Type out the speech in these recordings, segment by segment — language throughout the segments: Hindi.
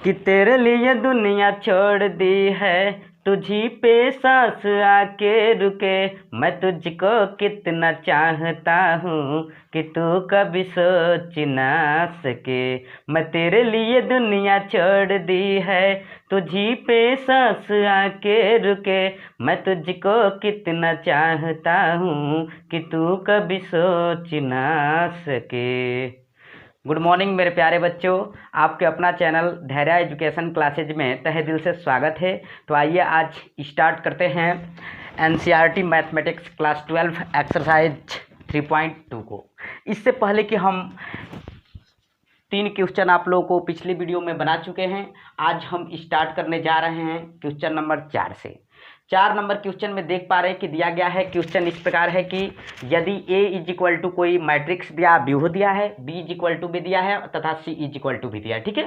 कि तेरे लिए दुनिया छोड़ दी है, तुझी पे सांस आके रुके। मैं तुझको कितना चाहता हूँ कि तू कभी सोच ना सके। मैं तेरे लिए दुनिया छोड़ दी है, तुझी पे सांस आके रुके। मैं तुझको कितना चाहता हूँ कि तू कभी सोच ना सके। गुड मॉर्निंग मेरे प्यारे बच्चों, आपके अपना चैनल धैर्य एजुकेशन क्लासेज में तहे दिल से स्वागत है। तो आइए आज स्टार्ट करते हैं एनसीईआरटी मैथमेटिक्स क्लास 12 एक्सरसाइज 3.2 को। इससे पहले कि हम 3 क्वेश्चन आप लोगों को पिछली वीडियो में बना चुके हैं, आज हम स्टार्ट करने जा रहे हैं क्वेश्चन नंबर 4 से। 4 नंबर क्वेश्चन में देख पा रहे हैं कि दिया गया है क्वेश्चन इस प्रकार है कि यदि A इज इक्वल टू कोई मैट्रिक्स दिया, व्यूह दिया है, B इज इक्वल टू भी दिया है तथा C इज इक्वल टू भी दिया है। ठीक है,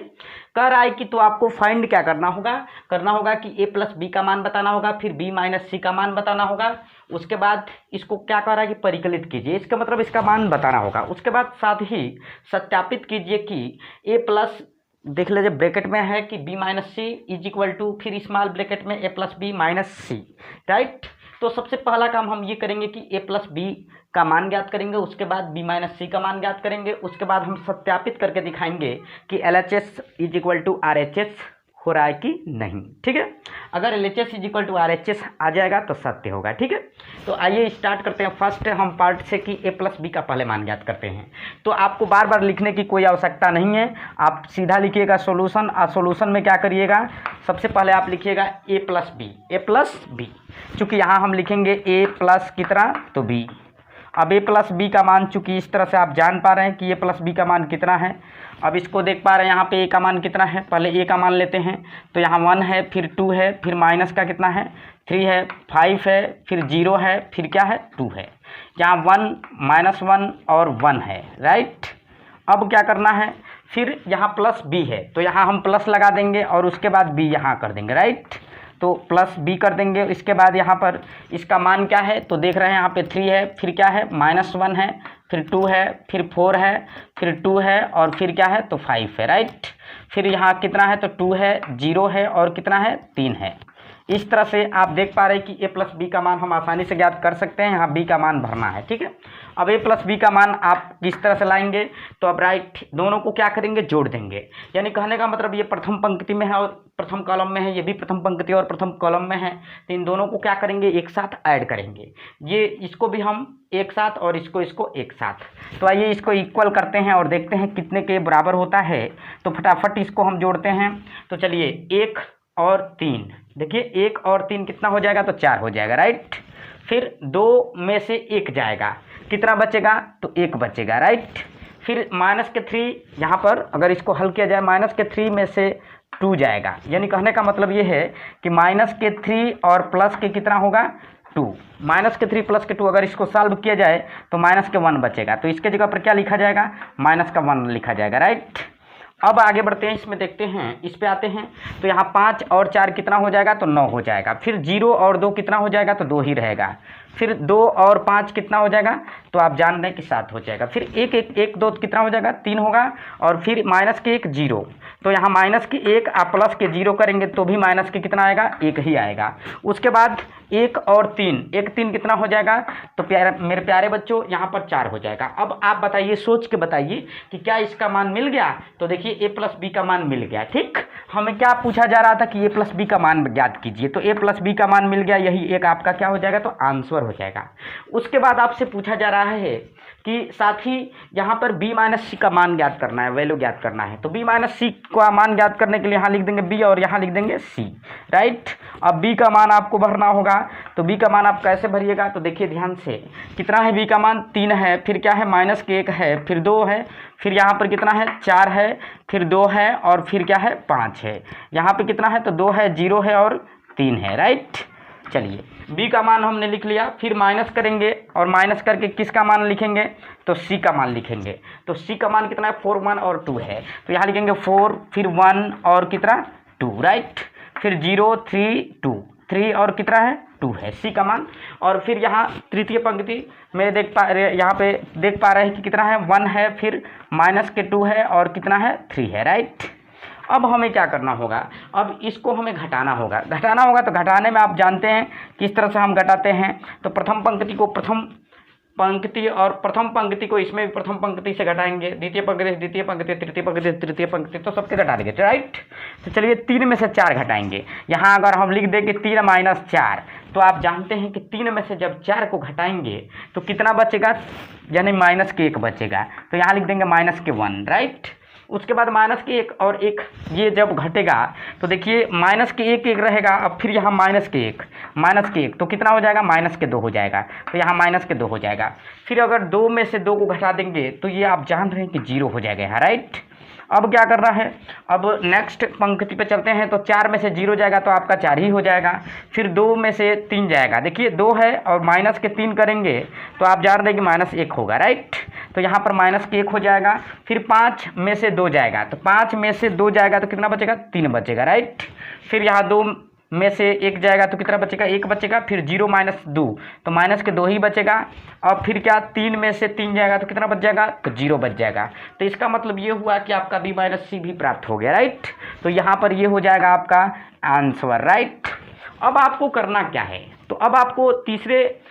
कह रहा है कि तो आपको फाइंड क्या करना होगा कि A प्लस बी का मान बताना होगा, फिर B माइनस सी का मान बताना होगा। उसके बाद इसको क्या कह रहा है कि परिकलित कीजिए, इसका मतलब इसका मान बताना होगा। उसके बाद साथ ही सत्यापित कीजिए कि A प्लस देख लीजिए ब्रैकेट में है कि b minus C is equal to फिर स्मॉल ब्रैकेट में a plus B minus C, right. तो सबसे पहला काम हम ये करेंगे कि a प्लस बी का मान ज्ञात करेंगे, उसके बाद b माइनस सी का मान ज्ञात करेंगे। उसके बाद हम सत्यापित करके दिखाएंगे कि LHS is equal to RHS हो रहा है कि नहीं। ठीक है, अगर LHS is equal to RHS आ जाएगा तो सत्य होगा। ठीक है, तो आइए स्टार्ट करते हैं फर्स्ट हम पार्ट से कि a प्लस बी का पहले मान ज्ञात करते हैं। तो आपको बार बार लिखने की कोई आवश्यकता नहीं है, आप सीधा लिखिएगा सोल्यूशन। और सोल्यूशन में क्या करिएगा, सबसे पहले आप लिखिएगा a प्लस बी। चूँकि यहाँ हम लिखेंगे a प्लस कितना तो b। अब a प्लस बी का मान चूँकि इस तरह से आप जान पा रहे हैं कि a प्लस बी का मान कितना है। अब इसको देख पा रहे हैं यहाँ पे a का मान कितना है, पहले a का मान लेते हैं। तो यहाँ 1 है, फिर 2 है, फिर माइनस का कितना है 3 है, 5 है, फिर 0 है, फिर क्या है 2 है। यहाँ 1 -1 और 1 है, राइट। अब क्या करना है, फिर यहाँ प्लस b है तो यहाँ हम प्लस लगा देंगे और उसके बाद b यहाँ कर देंगे, राइट। तो प्लस b कर देंगे। इसके बाद यहाँ पर इसका मान क्या है तो देख रहे हैं यहाँ पे 3 है, फिर क्या है -1 है, फिर 2 है, फिर 4 है, फिर 2 है और फिर क्या है तो 5 है, राइट। फिर यहाँ कितना है तो 2 है, 0 है और कितना है 3 है। इस तरह से आप देख पा रहे हैं कि a प्लस बी का मान हम आसानी से ज्ञात कर सकते हैं। यहाँ b का मान भरना है, ठीक है। अब a प्लस बी का मान आप किस तरह से लाएंगे तो अब राइट दोनों को क्या करेंगे जोड़ देंगे। यानी कहने का मतलब ये प्रथम पंक्ति में है और प्रथम कॉलम में है, ये भी प्रथम पंक्ति और प्रथम कॉलम में है। तो इन दोनों को क्या करेंगे एक साथ ऐड करेंगे, ये इसको भी हम एक साथ और इसको एक साथ। तो आइए इसको इक्वल करते हैं और देखते हैं कितने के बराबर होता है। तो फटाफट इसको हम जोड़ते हैं। तो चलिए 1 और 3, देखिए 1 और 3 कितना हो जाएगा तो 4 हो जाएगा, राइट। फिर 2 में से 1 जाएगा, कितना बचेगा तो 1 बचेगा, राइट। फिर माइनस के 3 यहाँ पर अगर इसको हल किया जाए माइनस के 3 में से 2 जाएगा। यानी कहने का मतलब ये है कि माइनस के 3 और प्लस के कितना होगा 2। माइनस के 3 प्लस के 2 अगर इसको सॉल्व किया जाए तो माइनस के 1 बचेगा। तो इसके जगह पर क्या लिखा जाएगा माइनस का 1 लिखा जाएगा, राइट। अब आगे बढ़ते हैं, इसमें देखते हैं, इस पे आते हैं। तो यहाँ 5 और 4 कितना हो जाएगा तो 9 हो जाएगा। फिर 0 और 2 कितना हो जाएगा तो 2 ही रहेगा। फिर 2 और 5 कितना हो जाएगा तो आप जान रहे हैं कि 7 हो जाएगा। फिर 1 2 कितना हो जाएगा 3 होगा और फिर माइनस के 1 0। तो यहाँ माइनस के 1 आप प्लस के 0 करेंगे तो भी माइनस के कितना आएगा 1 ही आएगा। उसके बाद 1 और 3, 1 3 कितना हो जाएगा तो मेरे प्यारे बच्चों यहाँ पर 4 हो जाएगा। अब आप बताइए, सोच के बताइए कि क्या इसका मान मिल गया। तो देखिए a प्लस बी का मान मिल गया, ठीक। हमें क्या पूछा जा रहा था कि a प्लस बी का मान ज्ञात कीजिए, तो a प्लस बी का मान मिल गया, यही एक आपका क्या हो जाएगा तो आंसर हो जाएगा। उसके बाद आपसे पूछा जा रहा है कि साथ ही यहाँ पर b माइनस सी का मान ज्ञात करना है, वैल्यू ज्ञात करना है। तो b माइनस सी का मान ज्ञात करने के लिए यहाँ लिख देंगे b और यहाँ लिख देंगे c, राइट। अब b का मान आपको भरना होगा। तो b का मान आप कैसे भरिएगा तो देखिए ध्यान से, कितना है b का मान 3 है, फिर क्या है माइनस के 1 है, फिर 2 है, फिर यहाँ पर कितना है 4 है, फिर 2 है और फिर क्या है 5 है। यहाँ पे कितना है तो 2 है, 0 है और 3 है, राइट। चलिए b का मान हमने लिख लिया। फिर माइनस करेंगे और माइनस करके किसका मान लिखेंगे तो c का मान लिखेंगे। तो c का मान कितना है 4 1 और 2 है। तो यहाँ लिखेंगे 4 फिर 1 और कितना 2, राइट। फिर 0 3 2, 3 और कितना है 2 है c का मान। और फिर यहाँ तृतीय पंक्ति में यहाँ पे देख पा रहे हैं कि कितना है 1 है, फिर माइनस के 2 है और कितना है 3 है, राइट। अब हमें क्या करना होगा, अब इसको हमें घटाना होगा। तो घटाने में आप जानते हैं किस तरह से हम घटाते हैं। तो प्रथम पंक्ति को प्रथम पंक्ति और प्रथम पंक्ति को इसमें भी प्रथम पंक्ति से घटाएंगे, द्वितीय पंक्ति से द्वितीय पंक्ति, तृतीय पंक्ति से तृतीय पंक्ति, तो सबके घटा देंगे, राइट। तो चलिए 3 में से 4 घटाएंगे। यहाँ अगर हम लिख दें कि 3 माइनस 4, तो आप जानते हैं कि 3 में से जब 4 को घटाएंगे तो कितना बचेगा, यानी माइनस के 1 बचेगा। तो यहाँ लिख देंगे माइनस के 1, राइट। उसके बाद माइनस के 1 और 1 ये जब घटेगा तो देखिए माइनस के 1 रहेगा। अब फिर यहाँ माइनस के 1 तो कितना हो जाएगा, माइनस के 2 हो जाएगा। तो यहाँ माइनस के 2 हो जाएगा। फिर अगर 2 में से 2 को घटा देंगे तो ये आप जान रहे हैं कि 0 हो जाएगा यहाँ, राइट। अब क्या करना है, अब नेक्स्ट पंक्ति पे चलते हैं। तो 4 में से 0 जाएगा तो आपका 4 ही हो जाएगा। फिर 2 में से 3 जाएगा, देखिए 2 है और माइनस के 3 करेंगे तो आप जान रहे हैं कि माइनस 1 होगा, राइट। तो यहाँ पर माइनस के 1 हो जाएगा। फिर 5 में से 2 जाएगा, तो 5 में से 2 जाएगा तो कितना बचेगा, 3 बचेगा, राइट। फिर यहाँ 2 में से 1 जाएगा तो कितना बचेगा, 1 बचेगा। फिर 0 माइनस 2 तो माइनस के 2 ही बचेगा। और फिर क्या 3 में से 3 जाएगा तो कितना बच जाएगा, तो 0 बच जाएगा। तो इसका मतलब ये हुआ कि आपका b माइनस सी भी प्राप्त हो गया, राइट। तो यहाँ पर ये हो जाएगा आपका आंसर, राइट। अब आपको करना क्या है, तो अब आपको तीसरे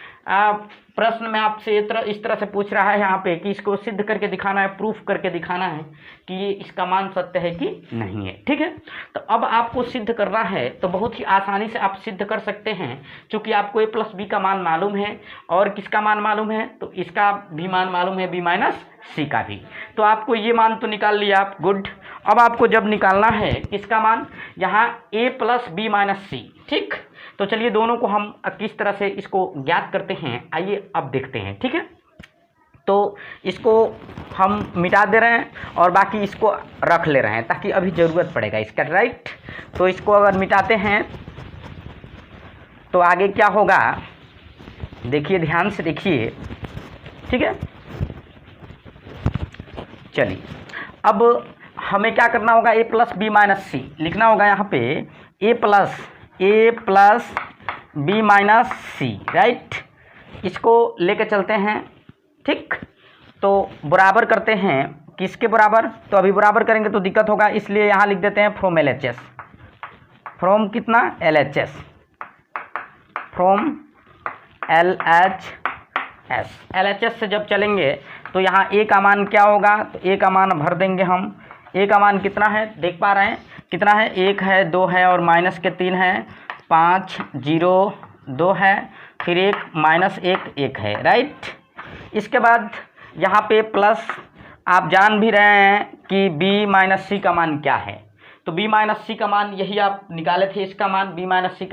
प्रश्न में आपसे इस तरह से पूछ रहा है यहाँ पे कि इसको सिद्ध करके दिखाना है, प्रूफ करके दिखाना है कि ये इसका मान सत्य है कि नहीं है, ठीक है। तो अब आपको सिद्ध करना है तो बहुत ही आसानी से आप सिद्ध कर सकते हैं, क्योंकि आपको a प्लस बी का मान मालूम है और किसका मान मालूम है, तो इसका भी मान मालूम है, b माइनस सी का भी। तो आपको ये मान तो निकाल लिया आप, गुड। अब आपको जब निकालना है किसका मान, यहाँ a प्लस बी माइनस सी, ठीक। तो चलिए दोनों को हम किस तरह से इसको ज्ञात करते हैं, आइए अब देखते हैं, ठीक है। तो इसको हम मिटा दे रहे हैं और बाकी इसको रख ले रहे हैं ताकि अभी ज़रूरत पड़ेगा इसका, राइट। तो इसको अगर मिटाते हैं तो आगे क्या होगा, देखिए ध्यान से देखिए, ठीक है। चलिए अब हमें क्या करना होगा, a plus B minus C लिखना होगा यहाँ पे, a plus B minus C, right. इसको लेके चलते हैं, ठीक। तो बराबर करते हैं, किसके बराबर, तो अभी बराबर करेंगे तो दिक्कत होगा, इसलिए यहाँ लिख देते हैं फ्रॉम LHS, फ्रॉम कितना LHS, फ्रॉम LHS से जब चलेंगे तो यहाँ a का मान क्या होगा, तो a का मान भर देंगे हम। a का मान कितना है, देख पा रहे हैं कितना है, 1 है, 2 है और माइनस के 3 है, 5 0 2 है, फिर 1 माइनस 1 है, राइट। इसके बाद यहाँ पे प्लस, आप जान भी रहे हैं कि b माइनस सी का मान क्या है, तो b माइनस सी का मान यही आप निकाले थे, इसका मान b माइनस सी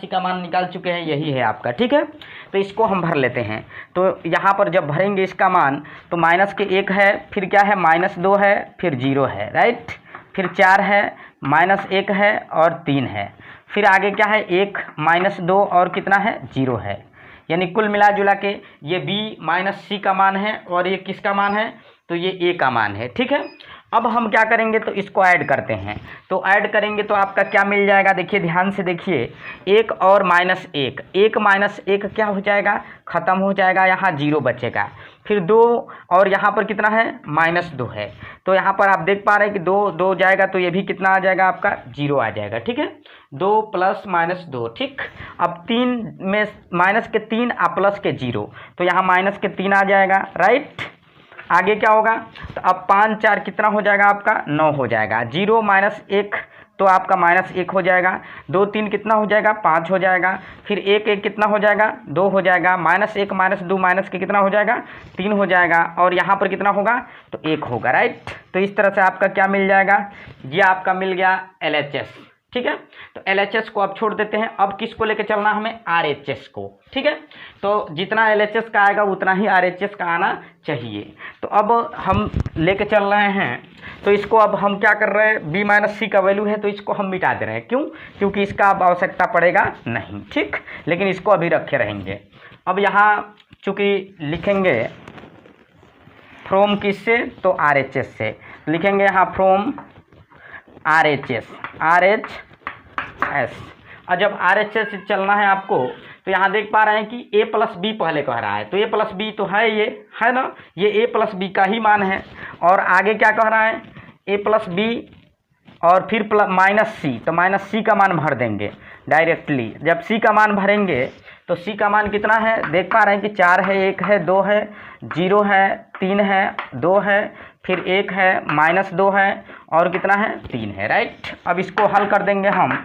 का मान निकाल चुके हैं, यही है आपका, ठीक है। तो इसको हम भर लेते हैं। तो यहाँ पर जब भरेंगे इसका मान तो माइनस के 1 है, फिर क्या है माइनस 2 है, फिर 0 है, राइट। फिर 4 है, माइनस 1 है और 3 है, फिर आगे क्या है 1 माइनस 2 और कितना है 0 है। यानी कुल मिला जुला के ये b माइनस सी का मान है और ये किसका मान है, तो ये a का मान है, ठीक है। अब हम क्या करेंगे, तो इसको ऐड करते हैं। तो ऐड करेंगे तो आपका क्या मिल जाएगा, देखिए ध्यान से देखिए, 1 और माइनस 1 माइनस 1 क्या हो जाएगा, ख़त्म हो जाएगा, यहाँ 0 बचेगा। फिर 2 और यहाँ पर कितना है माइनस 2 है, तो यहाँ पर आप देख पा रहे हैं कि 2 जाएगा तो ये भी कितना आ जाएगा आपका 0 आ जाएगा, ठीक है। 2 प्लस माइनस 2, ठीक। अब 3 में माइनस के 3 और प्लस के 0, तो यहाँ माइनस के 3 आ जाएगा, राइट। आगे क्या होगा, तो अब 5 4 कितना हो जाएगा आपका 9 हो जाएगा, 0 माइनस 1 तो आपका माइनस 1 हो जाएगा, 2 3 कितना हो जाएगा 5 हो जाएगा, फिर 1 1 कितना हो जाएगा 2 हो जाएगा, माइनस 1 माइनस 2 माइनस के कितना हो जाएगा 3 हो जाएगा, और यहाँ पर कितना होगा तो 1 होगा, राइट। तो इस तरह से आपका क्या मिल जाएगा, ये आपका मिल गया LHS, ठीक है। तो LHS को अब छोड़ देते हैं, अब किसको लेके चलना हमें RHS को, ठीक है। तो जितना LHS का आएगा उतना ही RHS का आना चाहिए। तो अब हम लेके चल रहे हैं, तो इसको अब हम क्या कर रहे हैं, b माइनस सी का वैल्यू है तो इसको हम मिटा दे रहे हैं, क्यों, क्योंकि इसका अब आवश्यकता पड़ेगा नहीं, ठीक। लेकिन इसको अभी रखे रहेंगे। अब यहाँ चूँकि लिखेंगे फ्रॉम किससे, तो RHS से लिखेंगे, यहाँ फ्रॉम RHS और जब RHS से चलना है आपको, तो यहाँ देख पा रहे हैं कि a प्लस बी पहले कह रहा है, तो a प्लस बी तो है, ये है ना, ये a प्लस बी का ही मान है। और आगे क्या कह रहा है, a प्लस बी और फिर प्लस माइनस सी, तो माइनस सी का मान भर देंगे डायरेक्टली। जब सी का मान भरेंगे तो सी का मान कितना है, देख पा रहे हैं कि 4 है, 1 है, 2 है, 0 है, 3 है, 2 है, फिर 1 है, -2 है और कितना है, 3 है, राइट। अब इसको हल कर देंगे हम,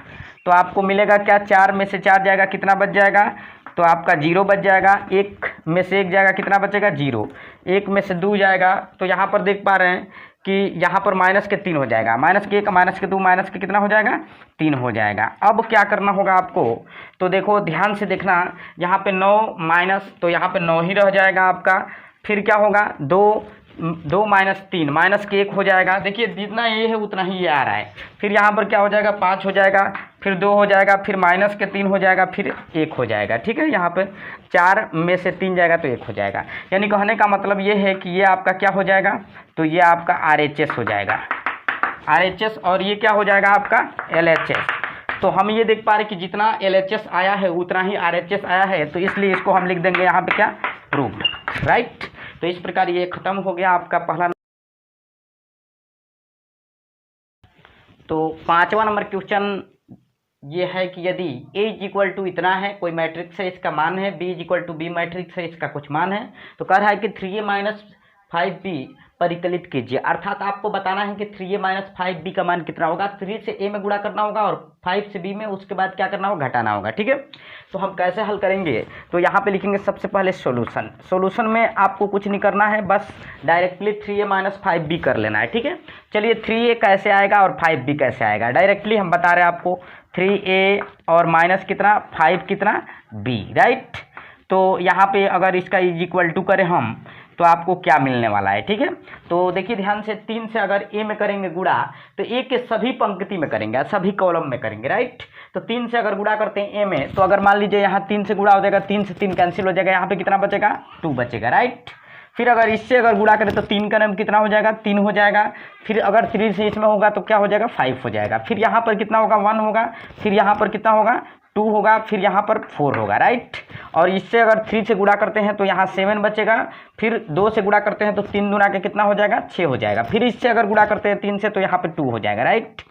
तो आपको मिलेगा क्या, 4 में से 4 जाएगा, कितना बच जाएगा, तो आपका 0 बच जाएगा। 1 में से 1 जाएगा, कितना बचेगा, 0। 1 में से 2 जाएगा, तो यहाँ पर देख पा रहे हैं कि यहाँ पर माइनस के 3 हो जाएगा, माइनस के 1, माइनस के 2, माइनस के कितना हो जाएगा, 3 हो जाएगा। अब क्या करना होगा आपको, तो देखो ध्यान से देखना, यहाँ पे 9 माइनस, तो यहाँ पे 9 ही रह जाएगा आपका। फिर क्या होगा, 2 माइनस 3, माइनस के 1 हो जाएगा। देखिए जितना ये है उतना ही ये आ रहा है। फिर यहाँ पर क्या हो जाएगा, 5 हो जाएगा, फिर 2 हो जाएगा, फिर माइनस के 3 हो जाएगा, फिर 1 हो जाएगा, ठीक है। यहाँ पर 4 में से 3 जाएगा तो 1 हो जाएगा। यानी कहने का मतलब ये है कि ये आपका क्या हो जाएगा, तो ये आपका RHS हो जाएगा, RHS, और ये क्या हो जाएगा आपका LHS। तो हम ये देख पा रहे कि जितना LHS आया है उतना ही RHS आया है, तो इसलिए इसको हम लिख देंगे यहाँ पे क्या, प्रूव्ड, राइट। तो इस प्रकार ये खत्म हो गया आपका पहला। तो 5वां नंबर क्वेश्चन ये है कि यदि A = इतना है, कोई मैट्रिक्स है, इसका मान है, B = B मैट्रिक्स है, इसका कुछ मान है, तो कह रहा है कि 3A - 5B परिकलित कीजिए। अर्थात आपको बताना है कि 3A - 5B का मान कितना होगा। 3 से A में गुणा करना होगा और 5 से B में, उसके बाद क्या करना होगा, घटाना होगा, ठीक है। तो हम कैसे हल करेंगे, तो यहाँ पे लिखेंगे सबसे पहले सॉल्यूशन। सॉल्यूशन में आपको कुछ नहीं करना है, बस डायरेक्टली 3A - 5B कर लेना है, ठीक है। चलिए 3A कैसे आएगा और 5B कैसे आएगा, डायरेक्टली हम बता रहे हैं आपको। 3A और माइनस कितना, 5 कितना, B, राइट। तो यहाँ पे अगर इसका = करें हम, तो आपको क्या मिलने वाला है, ठीक है। तो देखिए ध्यान से, 3 से अगर A में करेंगे गुणा, तो A के सभी पंक्ति में करेंगे, सभी कॉलम में करेंगे, राइट। तो 3 से अगर गुणा करते हैं A में, तो अगर मान लीजिए यहाँ 3 से गुणा हो जाएगा, 3 से 3 कैंसिल हो जाएगा, यहाँ पे कितना बचेगा, 2 बचेगा, राइट। फिर अगर इससे अगर गुणा करें तो 3 का नाम कितना हो जाएगा, 3 हो जाएगा। फिर अगर 3 से इसमें होगा तो क्या हो जाएगा, 5 हो जाएगा। फिर यहाँ पर कितना होगा, 1 होगा। फिर यहाँ पर कितना होगा, 2 होगा। फिर यहाँ पर 4 होगा, राइट। और इससे अगर 3 से गुणा करते हैं तो यहाँ 7 बचेगा। फिर 2 से गुणा करते हैं तो 3 दूना के कितना हो जाएगा, 6 हो जाएगा। फिर इससे अगर गुणा करते हैं 3 से तो यहाँ पे 2 हो जाएगा, राइट।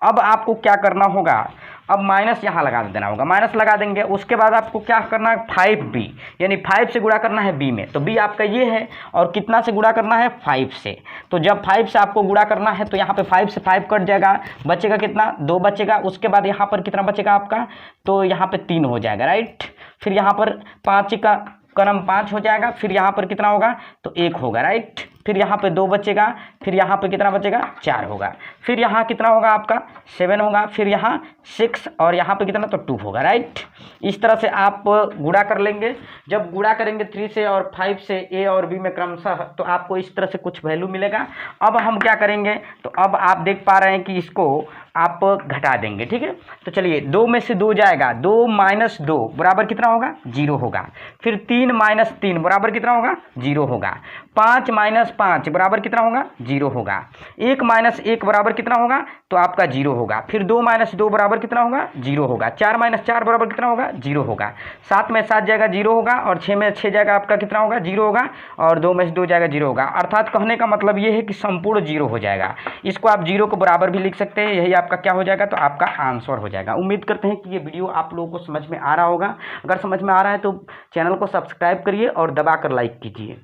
अब आपको क्या करना होगा, अब माइनस यहाँ लगा देना होगा, माइनस लगा देंगे। उसके बाद आपको क्या करना है, 5B, यानी 5 से गुणा करना है B में, तो B आपका ये है। और कितना से गुणा करना है, 5 से। तो जब 5 से आपको गुणा करना है तो यहाँ पे 5 से 5 कट जाएगा, बचेगा कितना, 2 बचेगा। उसके बाद यहाँ पर कितना बचेगा आपका, तो यहाँ पे 3 हो जाएगा, राइट। फिर यहाँ पर 5 का क्रम 5 हो जाएगा। फिर यहाँ पर कितना होगा, तो 1 होगा, राइट। फिर यहाँ पे 2 बचेगा। फिर यहाँ पे कितना बचेगा, 4 होगा। फिर यहाँ कितना होगा आपका, 7 होगा। फिर यहाँ 6 और यहाँ पे कितना, तो 2 होगा, राइट। इस तरह से आप गुणा कर लेंगे। जब गुणा करेंगे 3 से और 5 से A और B में क्रमशः, तो आपको इस तरह से कुछ वैल्यू मिलेगा। अब हम क्या करेंगे, तो अब आप देख पा रहे हैं कि इसको आप घटा देंगे, ठीक है। तो चलिए 2 में से 2 जाएगा, 2 - 2 बराबर कितना होगा, 0 होगा। फिर 3 - 3 बराबर कितना होगा, 0 होगा। 5 - 5 बराबर कितना होगा, 0 होगा। 1 - 1 बराबर कितना होगा, तो आपका 0 होगा। फिर 2 - 2 बराबर कितना होगा, 0 होगा। 4 - 4 बराबर कितना होगा, 0 होगा। 7 में 7 जाएगा, 0 होगा। और 6 में 6 जाएगा, आपका कितना होगा, 0 होगा। और 2 में से 2 जाएगा, 0 होगा। अर्थात कहने का मतलब ये है कि संपूर्ण 0 हो जाएगा। इसको आप 0 को बराबर भी लिख सकते हैं। यही आपका क्या हो जाएगा, तो आपका आंसर हो जाएगा। उम्मीद करते हैं कि ये वीडियो आप लोगों को समझ में आ रहा होगा। अगर समझ में आ रहा है तो चैनल को सब्सक्राइब करिए और दबाकर लाइक कीजिए।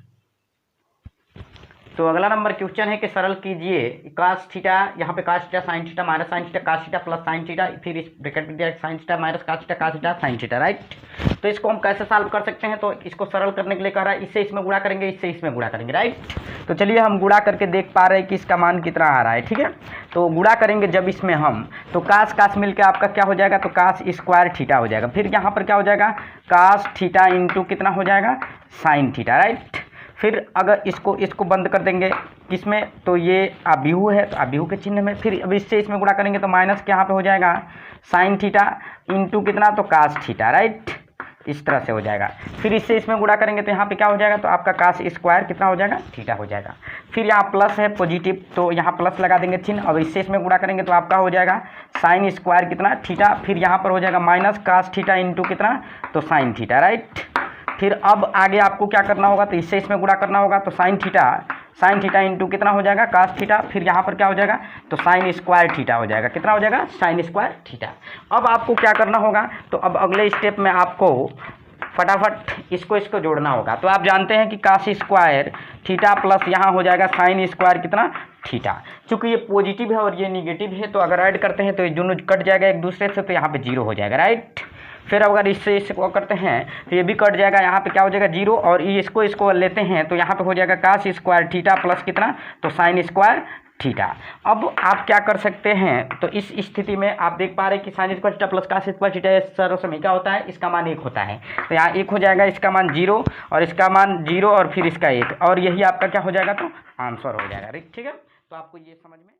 तो अगला नंबर क्वेश्चन है कि सरल कीजिए cos थीटा, यहाँ पे cos theta sin theta minus sin theta cos theta plus sin theta, फिर इस ब्रैकेट में दिया sin theta minus cos theta sin theta, right. तो इसको हम कैसे सॉल्व कर सकते हैं, तो इसको सरल करने के लिए कह रहा है इससे इसमें गुणा करेंगे, इससे इसमें गुणा करेंगे, राइट। तो चलिए हम गुणा करके देख पा रहे हैं कि इसका मान कितना आ रहा है, ठीक है। तो गुणा करेंगे जब इसमें हम, तो cos मिल के आपका क्या हो जाएगा, तो cos² थीटा हो जाएगा। फिर यहाँ पर क्या हो जाएगा, cos थीटा इंटू कितना हो जाएगा, sin थीटा, राइट। फिर अगर इसको बंद कर देंगे किसमें, तो ये अभिहु है, तो अभिहु के चिन्ह में। फिर अब इससे इसमें गुणा करेंगे तो माइनस के यहाँ पे हो जाएगा sin थीटा इंटू कितना, तो cos थीटा, राइट। इस तरह से हो जाएगा। फिर इससे इसमें गुणा करेंगे तो यहाँ पे क्या हो जाएगा, तो आपका cos² कितना हो जाएगा, थीटा हो जाएगा। फिर यहाँ प्लस है पॉजिटिव, तो यहाँ प्लस लगा देंगे चिन्ह। अब इससे इसमें गुणा करेंगे तो आपका हो जाएगा sin² कितना, थीटा। फिर यहाँ पर हो जाएगा माइनस cos थीटा इंटू कितना, तो sin थीटा, राइट। फिर अब आगे आपको क्या करना होगा, तो इससे इसमें गुणा करना होगा, तो sin साइन थीटा इंटू कितना हो जाएगा कास थीटा, फिर यहाँ पर क्या हो जाएगा तो साइन स्क्वायर थीटा हो जाएगा, कितना हो जाएगा साइन स्क्वायर थीटा। अब आपको क्या करना होगा, तो अब अगले स्टेप में आपको फटाफट इसको जोड़ना होगा। तो आप जानते हैं कि कास स्क्वायर थीटा प्लस यहाँ हो जाएगा साइन स्क्वायर कितना थीटा। चूंकि ये पॉजिटिव है और ये निगेटिव है तो अगर ऐड करते हैं तो ये दोनों कट जाएगा एक दूसरे से, तो यहाँ पे जीरो हो जाएगा, राइट। फिर अगर इसको करते हैं तो ये भी कट जाएगा, यहाँ पे क्या हो जाएगा जीरो, और ये इसको लेते हैं तो यहाँ पे हो जाएगा कास स्क्वायर थीटा प्लस कितना तो साइन स्क्वायर थीटा। अब आप क्या कर सकते हैं, तो इस स्थिति में आप देख पा रहे हैं कि sine square theta plus cos square theta सर्वसमय क्या होता है, इसका मान 1 होता है। तो यहाँ 1 हो जाएगा, इसका मान 0 और इसका मान 0 और फिर इसका 1, और यही आपका क्या हो जाएगा तो आंसर हो जाएगा, ठीक है। तो आपको ये समझ में